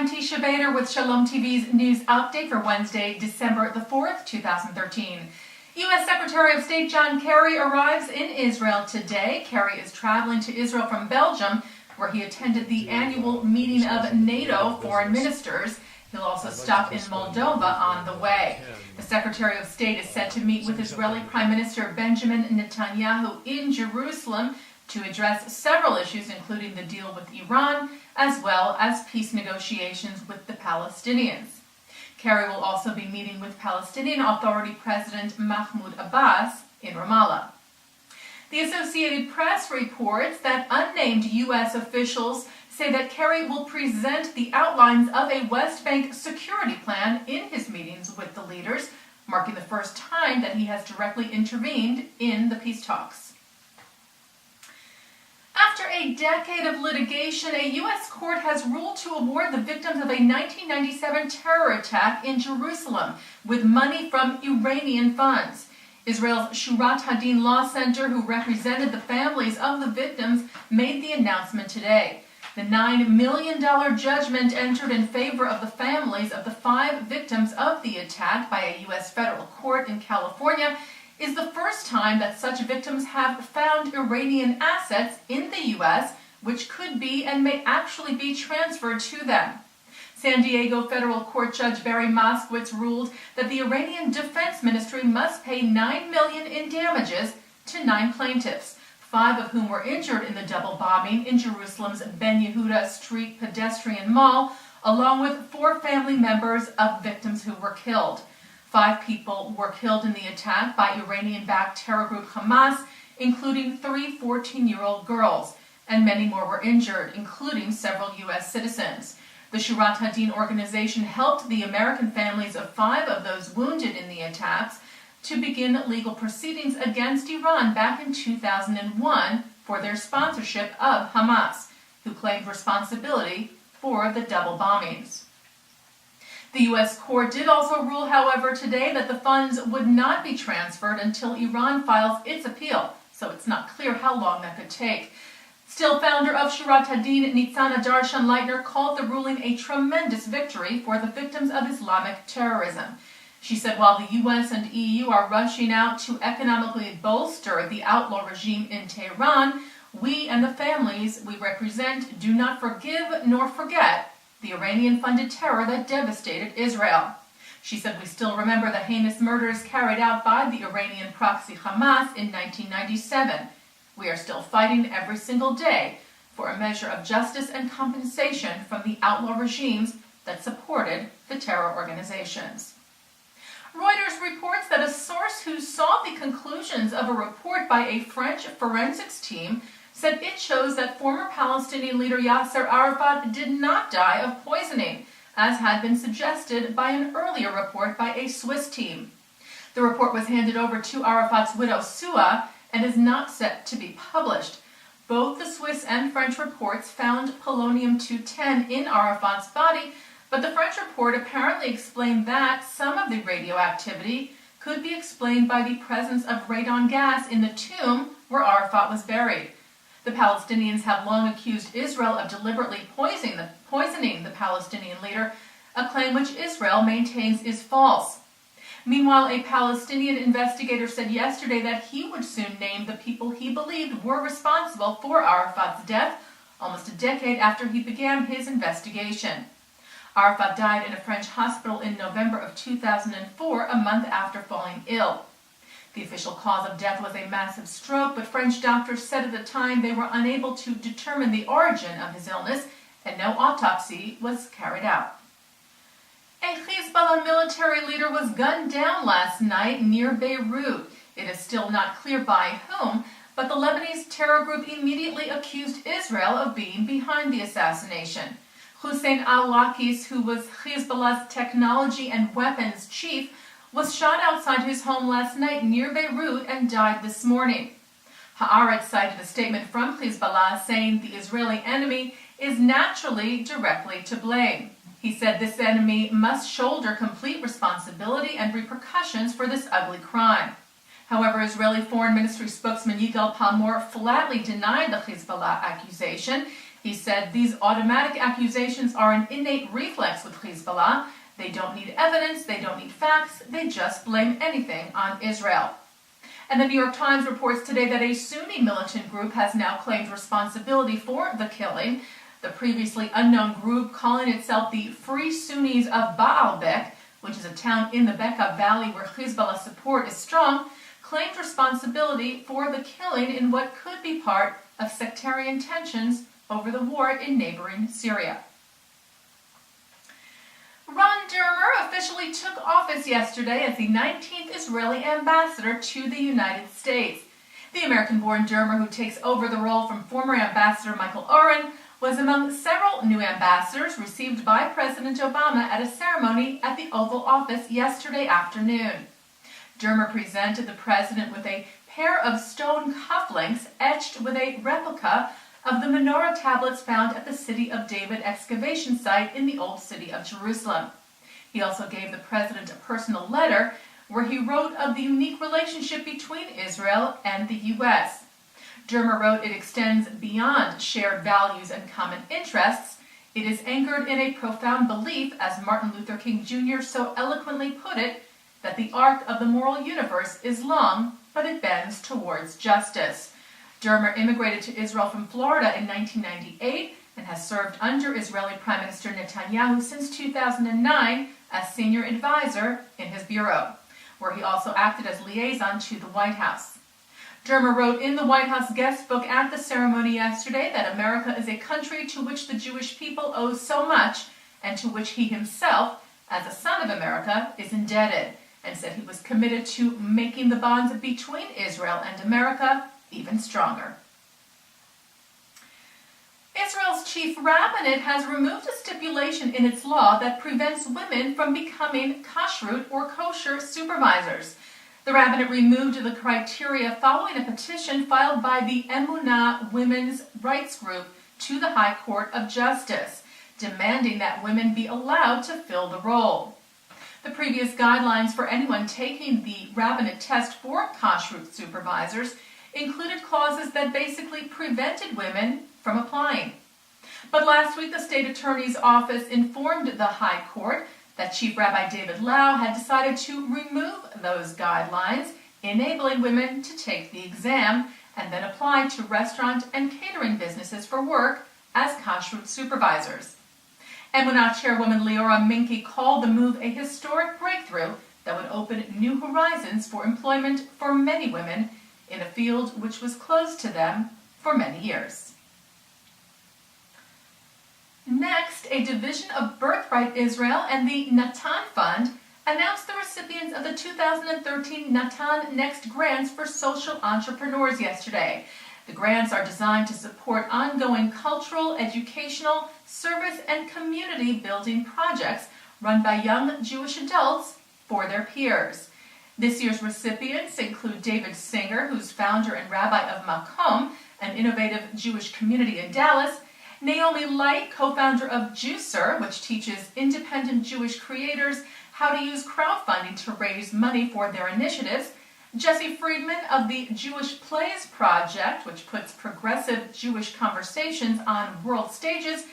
I'm Teisha Bader with Shalom TV's news update for Wednesday, December the 4th, 2013. U.S. Secretary of State John Kerry arrives in Israel today. Kerry is traveling to Israel from Belgium, where he attended the annual meeting of NATO foreign ministers. He'll also stop in Moldova on the way. The Secretary of State is set to meet with Israeli Prime Minister Benjamin Netanyahu in Jerusalem to address several issues, including the deal with Iran, as well as peace negotiations with the Palestinians. Kerry will also be meeting with Palestinian Authority President Mahmoud Abbas in Ramallah. The Associated Press reports that unnamed U.S. officials say that Kerry will present the outlines of a West Bank security plan in his meetings with the leaders, marking the first time that he has directly intervened in the peace talks. After a decade of litigation, a U.S. court has ruled to award the victims of a 1997 terror attack in Jerusalem with money from Iranian funds. Israel's Shurat Hadin Law Center, who represented the families of the victims, made the announcement today. The $9 million judgment entered in favor of the families of the 5 victims of the attack by a U.S. federal court in California is the first time that such victims have found Iranian assets in the U.S., which could be and may actually be transferred to them. San Diego federal court judge Barry Moskowitz ruled that the Iranian Defense Ministry must pay $9 million in damages to 9 plaintiffs, 5 of whom were injured in the double bombing in Jerusalem's Ben Yehuda Street pedestrian mall, along with 4 family members of victims who were killed. 5 people were killed in the attack by Iranian-backed terror group Hamas, including 3 14-year-old girls, and many more were injured, including several U.S. citizens. The Shurat Hadin organization helped the American families of 5 of those wounded in the attacks to begin legal proceedings against Iran back in 2001 for their sponsorship of Hamas, who claimed responsibility for the double bombings. The U.S. court did also rule, however, today that the funds would not be transferred until Iran files its appeal, so it's not clear how long that could take. Still, founder of Shurat Hadin, Nitzana Darshan-Leitner, called the ruling a tremendous victory for the victims of Islamic terrorism. She said while the U.S. and EU are rushing out to economically bolster the outlaw regime in Tehran, we and the families we represent do not forgive nor forget the Iranian-funded terror that devastated Israel. She said we still remember the heinous murders carried out by the Iranian proxy Hamas in 1997. We are still fighting every single day for a measure of justice and compensation from the outlaw regimes that supported the terror organizations. Reuters reports that a source who saw the conclusions of a report by a French forensics team said it shows that former Palestinian leader Yasser Arafat did not die of poisoning, as had been suggested by an earlier report by a Swiss team. The report was handed over to Arafat's widow Sua and is not set to be published. Both the Swiss and French reports found polonium-210 in Arafat's body, but the French report apparently explained that some of the radioactivity could be explained by the presence of radon gas in the tomb where Arafat was buried. The Palestinians have long accused Israel of deliberately poisoning the Palestinian leader, a claim which Israel maintains is false. Meanwhile, a Palestinian investigator said yesterday that he would soon name the people he believed were responsible for Arafat's death, almost a decade after he began his investigation. Arafat died in a French hospital in November of 2004, a month after falling ill. The official cause of death was a massive stroke, but French doctors said at the time they were unable to determine the origin of his illness, and no autopsy was carried out. A Hezbollah military leader was gunned down last night near Beirut. It is still not clear by whom, but the Lebanese terror group immediately accused Israel of being behind the assassination. Hussein al-Wakis, who was Hezbollah's technology and weapons chief, was shot outside his home last night near Beirut and died this morning. Haaretz cited a statement from Hezbollah saying the Israeli enemy is naturally directly to blame. He said this enemy must shoulder complete responsibility and repercussions for this ugly crime. However, Israeli Foreign Ministry spokesman Yigal Palmor flatly denied the Hezbollah accusation. He said these automatic accusations are an innate reflex with Hezbollah. They don't need evidence, they don't need facts, they just blame anything on Israel. And the New York Times reports today that a Sunni militant group has now claimed responsibility for the killing. The previously unknown group, calling itself the Free Sunnis of Baalbek, which is a town in the Bekaa Valley where Hezbollah support is strong, claimed responsibility for the killing in what could be part of sectarian tensions over the war in neighboring Syria. Ron Dermer officially took office yesterday as the 19th Israeli ambassador to the United States. The American-born Dermer, who takes over the role from former Ambassador Michael Oren, was among several new ambassadors received by President Obama at a ceremony at the Oval Office yesterday afternoon. Dermer presented the president with a pair of stone cufflinks etched with a replica of the menorah tablets found at the City of David excavation site in the Old City of Jerusalem. He also gave the president a personal letter where he wrote of the unique relationship between Israel and the U.S. Dermer wrote, "It extends beyond shared values and common interests. It is anchored in a profound belief, as Martin Luther King Jr. so eloquently put it, that the arc of the moral universe is long, but it bends towards justice." Dermer immigrated to Israel from Florida in 1998 and has served under Israeli Prime Minister Netanyahu since 2009 as senior advisor in his bureau, where he also acted as liaison to the White House. Dermer wrote in the White House guest book at the ceremony yesterday that America is a country to which the Jewish people owe so much and to which he himself, as a son of America, is indebted, and said he was committed to making the bonds between Israel and America even stronger. Israel's chief rabbinate has removed a stipulation in its law that prevents women from becoming kashrut or kosher supervisors. The rabbinate removed the criteria following a petition filed by the Emunah Women's Rights Group to the High Court of Justice, demanding that women be allowed to fill the role. The previous guidelines for anyone taking the rabbinate test for kashrut supervisors included clauses that basically prevented women from applying. But last week, the state attorney's office informed the High Court that Chief Rabbi David Lau had decided to remove those guidelines, enabling women to take the exam and then apply to restaurant and catering businesses for work as kashrut supervisors. Emunah chairwoman Leora Minky called the move a historic breakthrough that would open new horizons for employment for many women in a field which was closed to them for many years. Next, a division of Birthright Israel and the Nutin Fund announced the recipients of the 2013 Nutin Next grants for social entrepreneurs yesterday. The grants are designed to support ongoing cultural, educational, service, and community building projects run by young Jewish adults for their peers. This year's recipients include David Singer, who's founder and rabbi of Makom, an innovative Jewish community in Dallas, Naomi Light, co-founder of Juicer, which teaches independent Jewish creators how to use crowdfunding to raise money for their initiatives, Jesse Friedman of the Jewish Plays Project, which puts progressive Jewish conversations on world stages,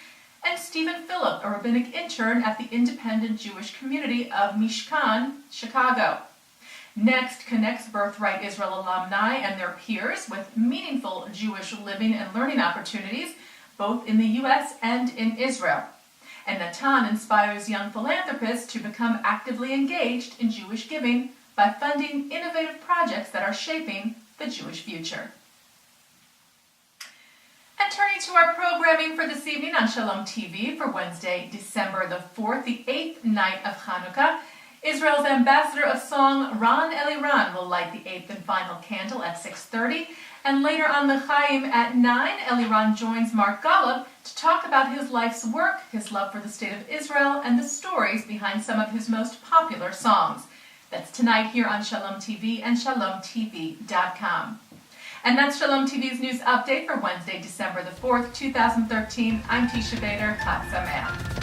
and Stephen Phillip, a rabbinic intern at the independent Jewish community of Mishkan, Chicago. Next connects Birthright Israel alumni and their peers with meaningful Jewish living and learning opportunities, both in the U.S. and in Israel. And Nutin inspires young philanthropists to become actively engaged in Jewish giving by funding innovative projects that are shaping the Jewish future. And turning to our programming for this evening on Shalom TV for Wednesday, December the 4th, the 8th night of Hanukkah, Israel's ambassador of song, Ron Eliran, will light the 8th and final candle at 6:30. And later on L'chaim at 9, Eliran joins Mark Golub to talk about his life's work, his love for the state of Israel, and the stories behind some of his most popular songs. That's tonight here on Shalom TV and ShalomTV.com. And that's Shalom TV's news update for Wednesday, December the 4th, 2013. I'm Teisha Bader. Chag Sameach.